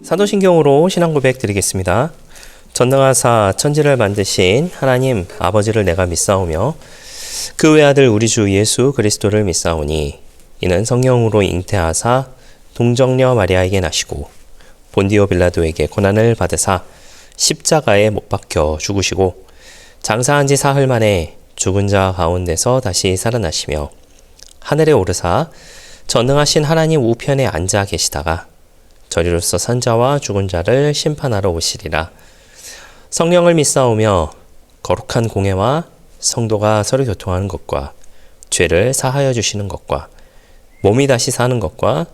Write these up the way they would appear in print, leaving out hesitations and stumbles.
사도신경으로 신앙 고백 드리겠습니다. 전능하사 천지를 만드신 하나님 아버지를 내가 믿사오며 그 외아들 우리 주 예수 그리스도를 믿사오니 이는 성령으로 잉태하사 동정녀 마리아에게 나시고 본디오 빌라도에게 고난을 받으사 십자가에 못 박혀 죽으시고 장사한 지 사흘 만에 죽은 자 가운데서 다시 살아나시며 하늘에 오르사 전능하신 하나님 우편에 앉아 계시다가 저리로서 산 자와 죽은 자를 심판하러 오시리라. 성령을 믿사오며 거룩한 공회와 성도가 서로 교통하는 것과 죄를 사하여 주시는 것과 몸이 다시 사는 것과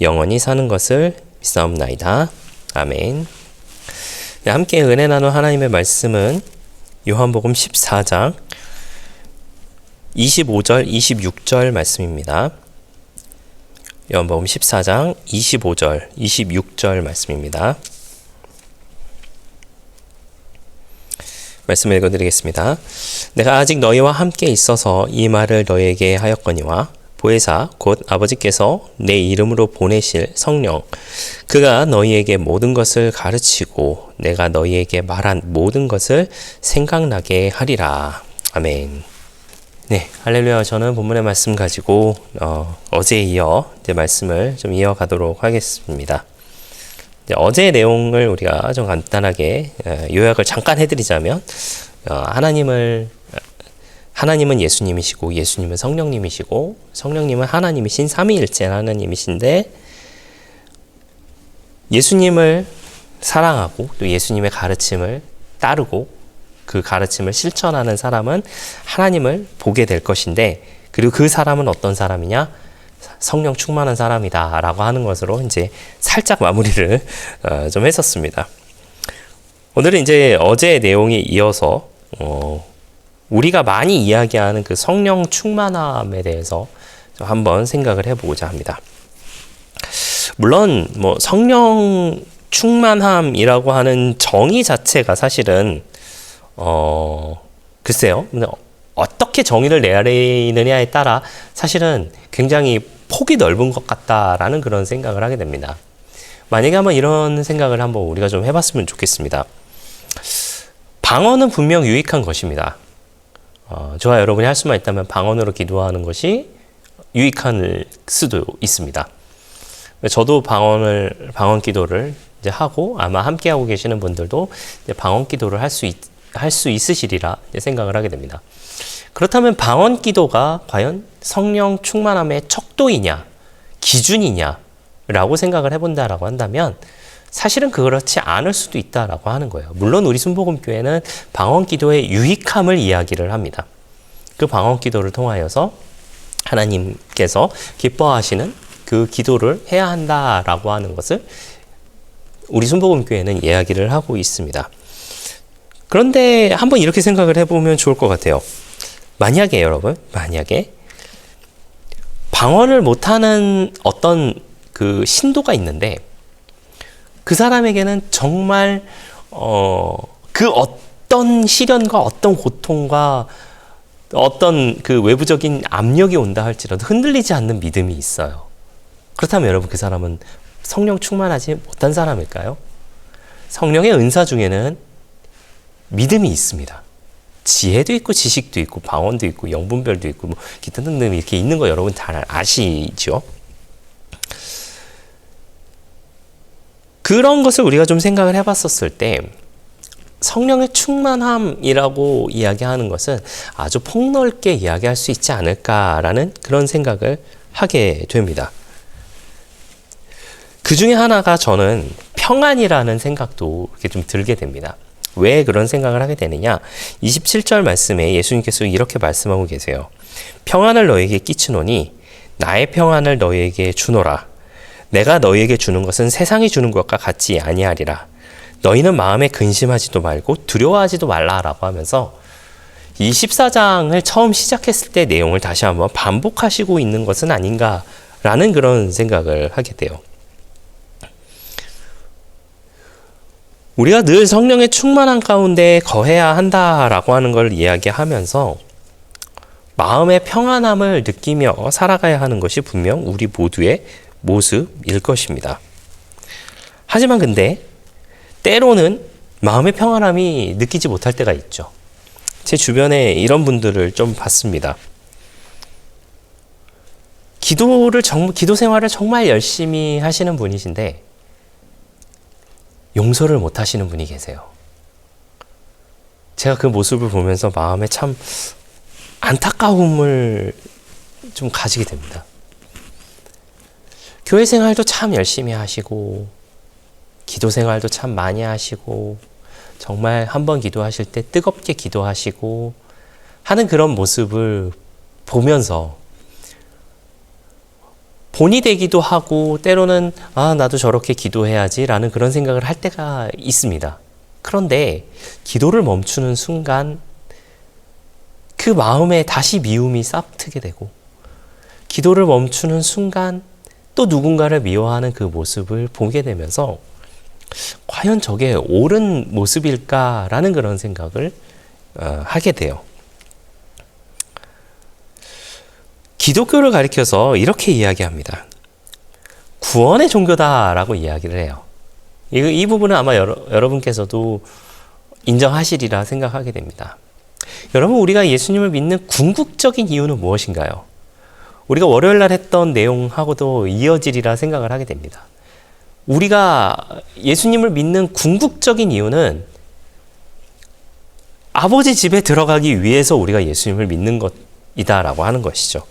영원히 사는 것을 믿사옵나이다. 아멘. 네, 함께 은혜 나눈 하나님의 말씀은 요한복음 14장 25절, 26절 말씀입니다. 요한복음 14장 25절, 26절 말씀입니다. 말씀 읽어드리겠습니다. 내가 아직 너희와 함께 있어서 이 말을 너희에게 하였거니와 보혜사 곧 아버지께서 내 이름으로 보내실 성령 그가 너희에게 모든 것을 가르치고 내가 너희에게 말한 모든 것을 생각나게 하리라. 아멘. 네, 할렐루야. 저는 본문의 말씀 가지고 어제에 이어 이제 말씀을 좀 이어가도록 하겠습니다. 어제의 내용을 우리가 좀 간단하게 요약을 잠깐 해드리자면 하나님은 예수님이시고 예수님은 성령님이시고 성령님은 하나님이신 삼위일체 하나님이신데 예수님을 사랑하고 또 예수님의 가르침을 따르고 그 가르침을 실천하는 사람은 하나님을 보게 될 것인데 그리고 그 사람은 어떤 사람이냐? 성령 충만한 사람이다 라고 하는 것으로 이제 살짝 마무리를 좀 했었습니다. 오늘은 이제 어제의 내용에 이어서 우리가 많이 이야기하는 그 성령 충만함에 대해서 좀 한번 생각을 해보고자 합니다. 물론 뭐 성령 충만함이라고 하는 정의 자체가 사실은 글쎄요. 어떻게 정의를 내리느냐에 따라 사실은 굉장히 폭이 넓은 것 같다라는 그런 생각을 하게 됩니다. 만약에 한번 이런 생각을 한번 우리가 좀 해봤으면 좋겠습니다. 방언은 분명 유익한 것입니다. 저와 여러분이 할 수만 있다면 방언으로 기도하는 것이 유익할 수도 있습니다. 저도 방언 기도를 이제 하고 아마 함께 하고 계시는 분들도 이제 방언 기도를 할 수 있으시리라 생각을 하게 됩니다. 그렇다면 방언 기도가 과연 성령 충만함의 척도이냐, 기준이냐라고 생각을 해본다라고 한다면 사실은 그렇지 않을 수도 있다라고 하는 거예요. 물론 우리 순복음교회는 방언 기도의 유익함을 이야기를 합니다. 그 방언 기도를 통하여서 하나님께서 기뻐하시는 그 기도를 해야 한다라고 하는 것을 우리 순복음교회는 이야기를 하고 있습니다. 그런데 한번 이렇게 생각을 해보면 좋을 것 같아요. 만약에 여러분, 방언을 못하는 어떤 그 신도가 있는데 그 사람에게는 정말 그 어떤 시련과 어떤 고통과 어떤 그 외부적인 압력이 온다 할지라도 흔들리지 않는 믿음이 있어요. 그렇다면 여러분 그 사람은 성령 충만하지 못한 사람일까요? 성령의 은사 중에는 믿음이 있습니다. 지혜도 있고 지식도 있고 방언도 있고 영분별도 있고 뭐 기타 등등 이렇게 있는 거 여러분 다 아시죠? 그런 것을 우리가 좀 생각을 해봤었을 때 성령의 충만함이라고 이야기하는 것은 아주 폭넓게 이야기할 수 있지 않을까라는 그런 생각을 하게 됩니다. 그 중에 하나가 저는 평안이라는 생각도 이렇게 좀 들게 됩니다. 왜 그런 생각을 하게 되느냐? 27절 말씀에 예수님께서 이렇게 말씀하고 계세요. 평안을 너에게 끼치노니 나의 평안을 너에게 주노라. 내가 너에게 주는 것은 세상이 주는 것과 같지 아니하리라. 너희는 마음에 근심하지도 말고 두려워하지도 말라라고 하면서 이 14장을 처음 시작했을 때 내용을 다시 한번 반복하시고 있는 것은 아닌가라는 그런 생각을 하게 돼요. 우리가 늘 성령의 충만한 가운데 거해야 한다라고 하는 걸 이야기하면서 마음의 평안함을 느끼며 살아가야 하는 것이 분명 우리 모두의 모습일 것입니다. 하지만 근데 때로는 마음의 평안함이 느끼지 못할 때가 있죠. 제 주변에 이런 분들을 좀 봤습니다. 기도 생활을 정말 열심히 하시는 분이신데 용서를 못 하시는 분이 계세요. 제가 그 모습을 보면서 마음에 참 안타까움을 좀 가지게 됩니다. 교회 생활도 참 열심히 하시고 기도 생활도 참 많이 하시고 정말 한 번 기도하실 때 뜨겁게 기도하시고 하는 그런 모습을 보면서 본이 되기도 하고 때로는 나도 저렇게 기도해야지 라는 그런 생각을 할 때가 있습니다. 그런데 기도를 멈추는 순간 그 마음에 다시 미움이 싹트게 되고 기도를 멈추는 순간 또 누군가를 미워하는 그 모습을 보게 되면서 과연 저게 옳은 모습일까라는 그런 생각을 하게 돼요. 기독교를 가리켜서 이렇게 이야기합니다. 구원의 종교다라고 이야기를 해요. 이 부분은 아마 여러분께서도 인정하시리라 생각하게 됩니다. 여러분, 우리가 예수님을 믿는 궁극적인 이유는 무엇인가요? 우리가 월요일 날 했던 내용하고도 이어지리라 생각을 하게 됩니다. 우리가 예수님을 믿는 궁극적인 이유는 아버지 집에 들어가기 위해서 우리가 예수님을 믿는 것이다라고 하는 것이죠.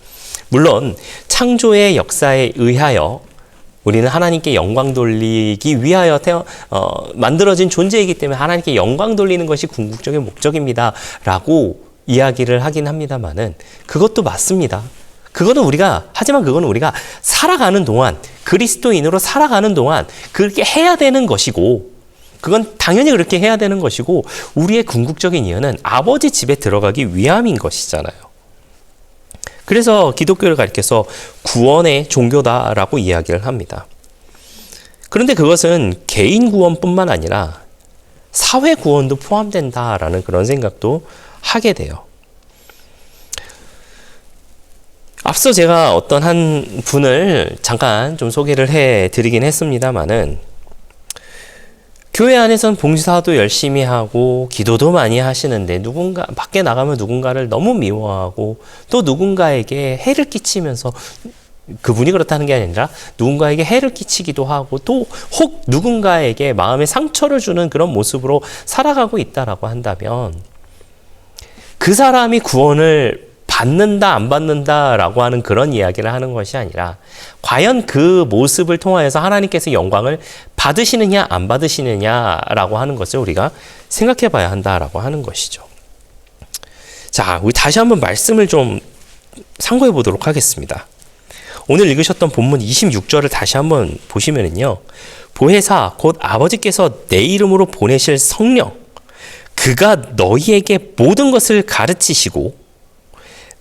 물론 창조의 역사에 의하여 우리는 하나님께 영광 돌리기 위하여 만들어진 존재이기 때문에 하나님께 영광 돌리는 것이 궁극적인 목적입니다 라고 이야기를 하긴 합니다만은 그것도 맞습니다. 하지만 그거는 우리가 살아가는 동안, 그리스도인으로 살아가는 동안 그렇게 해야 되는 것이고, 그건 당연히 그렇게 해야 되는 것이고, 우리의 궁극적인 이유는 아버지 집에 들어가기 위함인 것이잖아요. 그래서 기독교를 가리켜서 구원의 종교다라고 이야기를 합니다. 그런데 그것은 개인 구원뿐만 아니라 사회 구원도 포함된다라는 그런 생각도 하게 돼요. 앞서 제가 어떤 한 분을 잠깐 좀 소개를 해드리긴 했습니다만은 교회 안에선 봉사도 열심히 하고 기도도 많이 하시는데 밖에 나가면 누군가를 너무 미워하고 또 누군가에게 해를 끼치면서 그분이 그렇다는 게 아니라 누군가에게 해를 끼치기도 하고 또 혹 누군가에게 마음에 상처를 주는 그런 모습으로 살아가고 있다라고 한다면 그 사람이 구원을 받는다 안 받는다라고 하는 그런 이야기를 하는 것이 아니라 과연 그 모습을 통하여서 하나님께서 영광을 받으시느냐 안 받으시느냐라고 하는 것을 우리가 생각해 봐야 한다라고 하는 것이죠. 자, 우리 다시 한번 말씀을 좀 상고해 보도록 하겠습니다. 오늘 읽으셨던 본문 26절을 다시 한번 보시면은요. 보혜사 곧 아버지께서 내 이름으로 보내실 성령 그가 너희에게 모든 것을 가르치시고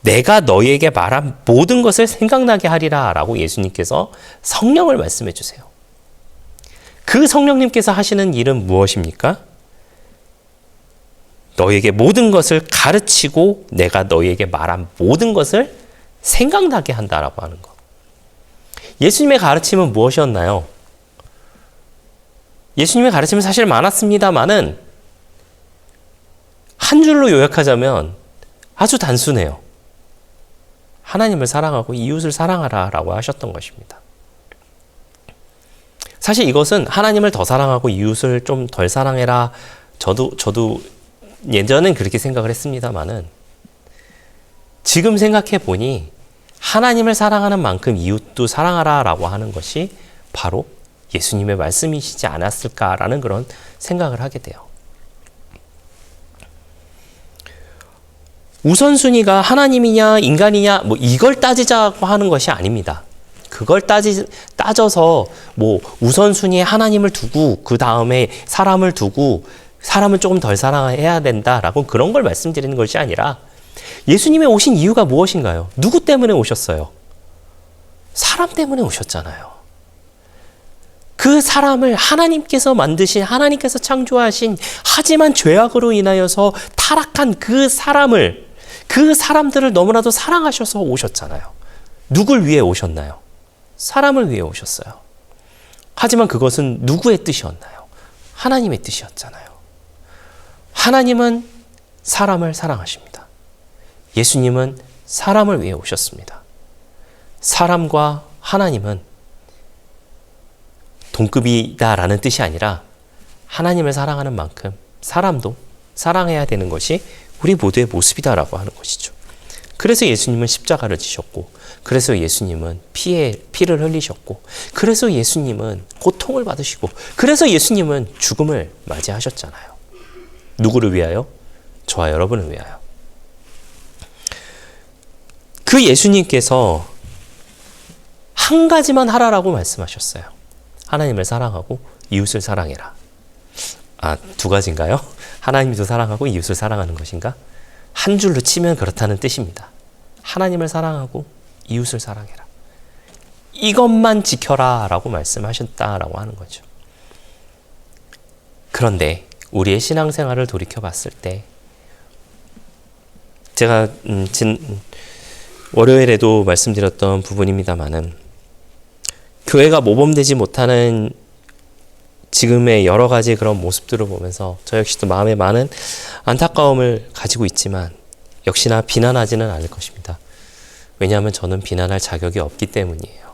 내가 너희에게 말한 모든 것을 생각나게 하리라 라고 예수님께서 성령을 말씀해 주세요. 그 성령님께서 하시는 일은 무엇입니까? 너희에게 모든 것을 가르치고 내가 너희에게 말한 모든 것을 생각나게 한다라고 하는 것. 예수님의 가르침은 무엇이었나요? 예수님의 가르침은 사실 많았습니다만은 한 줄로 요약하자면 아주 단순해요. 하나님을 사랑하고 이웃을 사랑하라 라고 하셨던 것입니다. 사실 이것은 하나님을 더 사랑하고 이웃을 좀 덜 사랑해라. 저도 예전엔 그렇게 생각을 했습니다만은 지금 생각해 보니 하나님을 사랑하는 만큼 이웃도 사랑하라 라고 하는 것이 바로 예수님의 말씀이시지 않았을까라는 그런 생각을 하게 돼요. 우선순위가 하나님이냐 인간이냐 이걸 따지자고 하는 것이 아닙니다. 그걸 따져서 우선순위에 하나님을 두고 그 다음에 사람을 두고 사람을 조금 덜 사랑해야 된다라고 그런 걸 말씀드리는 것이 아니라 예수님이 오신 이유가 무엇인가요? 누구 때문에 오셨어요? 사람 때문에 오셨잖아요. 그 사람을 하나님께서 만드신 하나님께서 창조하신 하지만 죄악으로 인하여서 타락한 그 사람을 그 사람들을 너무나도 사랑하셔서 오셨잖아요. 누굴 위해 오셨나요? 사람을 위해 오셨어요. 하지만 그것은 누구의 뜻이었나요? 하나님의 뜻이었잖아요. 하나님은 사람을 사랑하십니다. 예수님은 사람을 위해 오셨습니다. 사람과 하나님은 동급이다라는 뜻이 아니라 하나님을 사랑하는 만큼 사람도 사랑해야 되는 것이 우리 모두의 모습이다라고 하는 것이죠. 그래서 예수님은 십자가를 지셨고, 그래서 예수님은 피를 흘리셨고, 그래서 예수님은 고통을 받으시고, 그래서 예수님은 죽음을 맞이하셨잖아요. 누구를 위하여? 저와 여러분을 위하여. 그 예수님께서 한 가지만 하라라고 말씀하셨어요. 하나님을 사랑하고 이웃을 사랑해라. 두 가지인가요? 하나님도 사랑하고 이웃을 사랑하는 것인가? 한 줄로 치면 그렇다는 뜻입니다. 하나님을 사랑하고 이웃을 사랑해라. 이것만 지켜라 라고 말씀하셨다라고 하는 거죠. 그런데 우리의 신앙생활을 돌이켜 봤을 때, 제가 월요일에도 말씀드렸던 부분입니다마는, 교회가 모범되지 못하는 지금의 여러 가지 그런 모습들을 보면서 저 역시도 마음에 많은 안타까움을 가지고 있지만 역시나 비난하지는 않을 것입니다. 왜냐하면 저는 비난할 자격이 없기 때문이에요.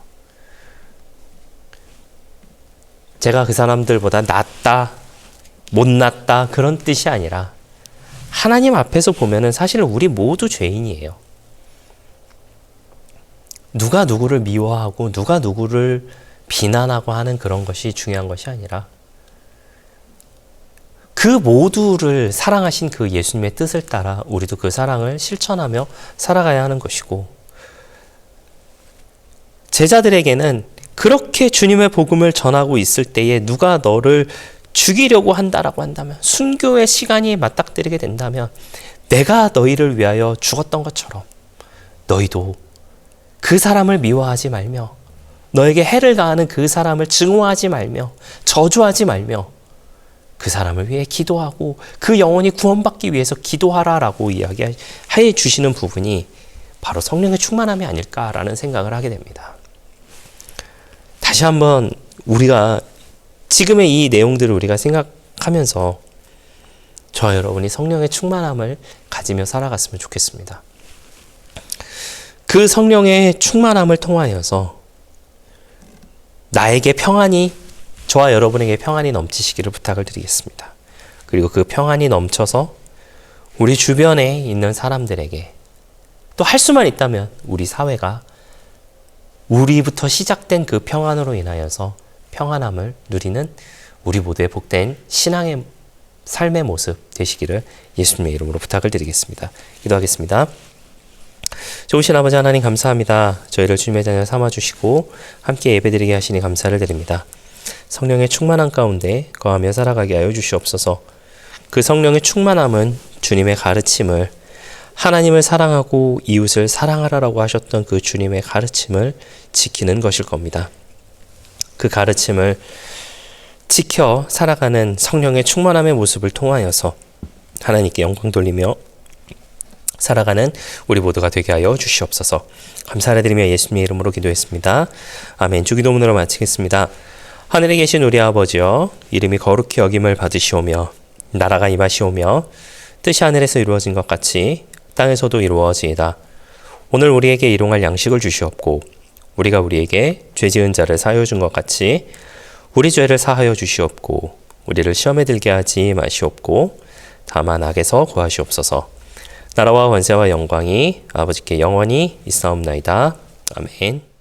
제가 그 사람들보다 낫다, 못났다 그런 뜻이 아니라 하나님 앞에서 보면은 사실 우리 모두 죄인이에요. 누가 누구를 미워하고 누가 누구를 비난하고 하는 그런 것이 중요한 것이 아니라 그 모두를 사랑하신 그 예수님의 뜻을 따라 우리도 그 사랑을 실천하며 살아가야 하는 것이고, 제자들에게는 그렇게 주님의 복음을 전하고 있을 때에 누가 너를 죽이려고 한다라고 한다면, 순교의 시간이 맞닥뜨리게 된다면 내가 너희를 위하여 죽었던 것처럼 너희도 그 사람을 미워하지 말며, 너에게 해를 가하는 그 사람을 증오하지 말며, 저주하지 말며 그 사람을 위해 기도하고 그 영혼이 구원받기 위해서 기도하라라고 이야기해 주시는 부분이 바로 성령의 충만함이 아닐까라는 생각을 하게 됩니다. 다시 한번 우리가 지금의 이 내용들을 우리가 생각하면서 저와 여러분이 성령의 충만함을 가지며 살아갔으면 좋겠습니다. 그 성령의 충만함을 통하여서 나에게 평안이, 저와 여러분에게 평안이 넘치시기를 부탁을 드리겠습니다. 그리고 그 평안이 넘쳐서 우리 주변에 있는 사람들에게, 또 할 수만 있다면 우리 사회가 우리부터 시작된 그 평안으로 인하여서 평안함을 누리는 우리 모두의 복된 신앙의 삶의 모습 되시기를 예수님의 이름으로 부탁을 드리겠습니다. 기도하겠습니다. 좋으신 아버지 하나님 감사합니다. 저희를 주님의 자녀 삼아주시고 함께 예배드리게 하시니 감사를 드립니다. 성령의 충만함 가운데 거하며 살아가게 하여 주시옵소서. 그 성령의 충만함은 주님의 가르침을, 하나님을 사랑하고 이웃을 사랑하라라고 하셨던 그 주님의 가르침을 지키는 것일 겁니다. 그 가르침을 지켜 살아가는 성령의 충만함의 모습을 통하여서 하나님께 영광 돌리며 살아가는 우리 모두가 되게 하여 주시옵소서. 감사를 드리며 예수님의 이름으로 기도했습니다. 아멘. 주기도문으로 마치겠습니다. 하늘에 계신 우리 아버지여, 이름이 거룩히 여김을 받으시오며 나라가 임하시오며 뜻이 하늘에서 이루어진 것 같이 땅에서도 이루어지이다. 오늘 우리에게 일용할 양식을 주시옵고 우리가 우리에게 죄 지은 자를 사하여 준 것 같이 우리 죄를 사하여 주시옵고 우리를 시험에 들게 하지 마시옵고 다만 악에서 구하시옵소서. 나라와 권세와 영광이 아버지께 영원히 있사옵나이다. 아멘.